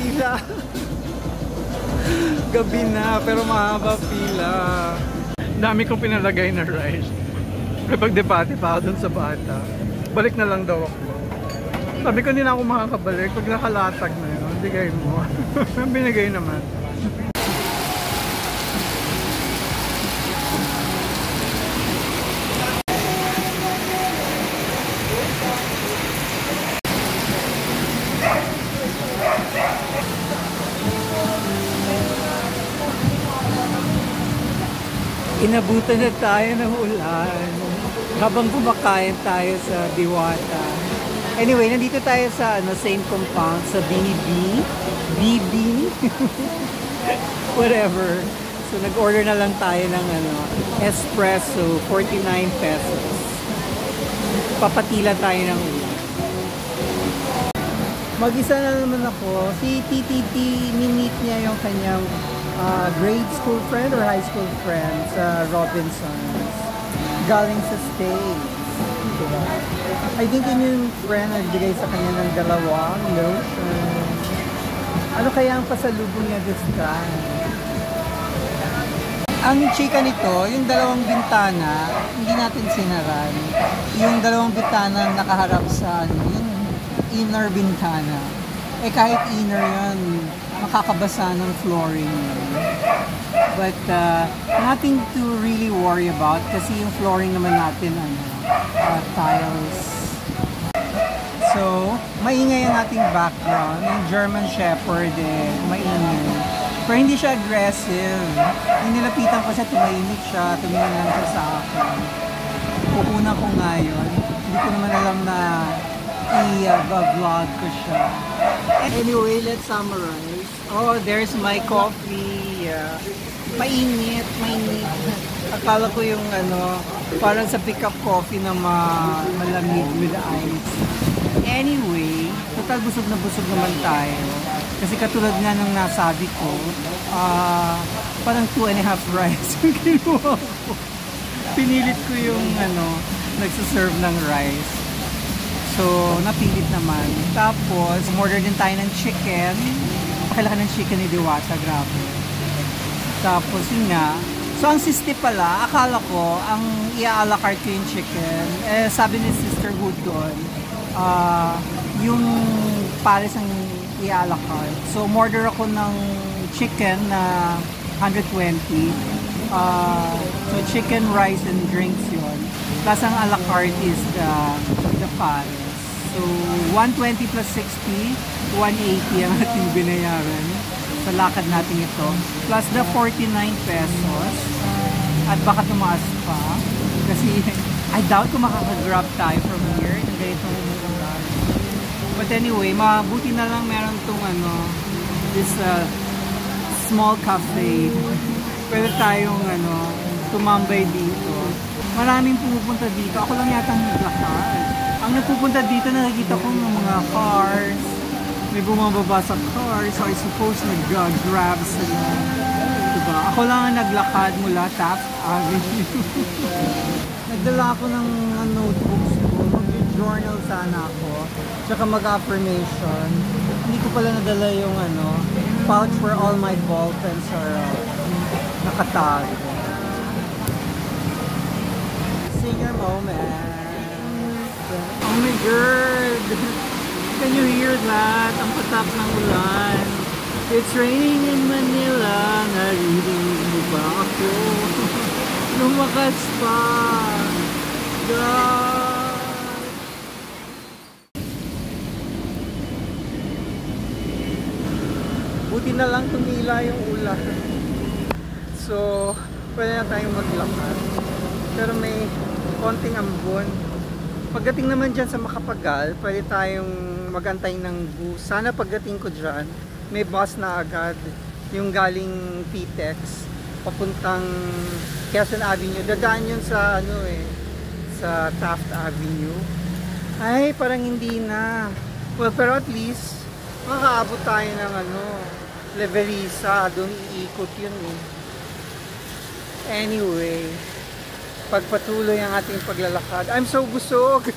pila. Gabi na, pero mahaba pila. Dami kong pinalagay na rice. Kapag debate pa ako dun sa bata, balik na lang daw ako. Sabi ko, hindi na ako makakabalik. Pag nakalatag na yun, bigay mo. Binigay naman. Inabutan na tayo ng ulan habang kumakain tayo sa Diwata. Anyway, nandito tayo sa same compound sa BB whatever. So nag-order na lang tayo ng espresso, 49 pesos. Papatila tayo ng ulan. Mag-isa na naman ako. Si TTT, minit niya yung kanyang grade school friend or high school friend sa Robinsons. Galing sa States. Diba? I think yun yung friend nagbigay sa kanya ng dalawang lotion. Ano kaya ang pasalubong niya this time? Ang chika nito, yung dalawang bintana, hindi natin sinaran. Yung dalawang bintana nakaharap sa yung inner bintana. Eh kahit inner yun, makakabasa ng flooring. But nothing to really worry about kasi yung flooring naman natin tiles. So, maingay ang ating background. Yung German Shepherd maingay. Pero hindi siya aggressive. Yung nilapitan ko siya, tumahimik siya, tumingin lang siya sa akin. Pupunan ko nga yun. Hindi ko naman alam na i-vlog ko siya. Anyway, let's summarize. Oh, there's my coffee. Mainit. Akala ko yung parang sa pick-up coffee na malamig with ice. Anyway, total busog naman tayo. Kasi katulad nga ng nasabi ko, parang 2.5 rice yung kinuha ko. Pinilit ko yung nagsaserve ng rice. So, napilit naman. Tapos, order din tayo ng chicken. Pakilaka ng chicken ni Diwata, grabe. Tapos, yun nga. So, ang sisti pala, akala ko, ang i-a-la carte ko yung chicken. Sabi ni Sister Hood doon, yung pares ang i-a-la carte. So, order ako ng chicken na 120. So, chicken, rice, and drinks yun. Plus, ang a la carte is the pares. So, 120 plus 60, 180 ang ating binayaran sa lakad natin ito. Plus the 49 pesos. At baka tumaas pa. Kasi, I doubt kung makaka-grab tayo from here. Yung ganitong lugar. But anyway, mabuti na lang meron itong this small cafe. Pwede tayong tumambay dito. Maraming pumupunta dito. Ako lang yata naglakad. Ang napupunta dito, nakikita ko ng mga cars. May bumababa sa cars. So I suppose nag-grab sila. Diba? Ako lang ang naglakad mula Taft Avenue. Nagdala ako ng notebooks ko. Mag-journal sana ako. Tsaka mag-affirmation. Hindi ko pala nadala yung pouch where all my ball pens are nakatag. Senior moment. Oh my God! Can you hear that? Ang patak ng ulan. It's raining in Manila. Naririnig mo ba ako? Lumakas pa. God! Buti na lang tumila yung ulan. So, pwede na tayong maglakad. Pero may konting ambon. Pagdating naman dyan sa Makapagal, pwede tayong magantay ng bus. Sana pagdating ko dyan, may bus na agad. Yung galing PTEX, papuntang Quezon Avenue. Dadaan yun sa sa Taft Avenue. Ay, parang hindi na. Well, pero at least, makakaabot tayo ng Leverisa. Doon iikot yun Anyway, pagpatuloy ang ating paglalakad. I'm so busog!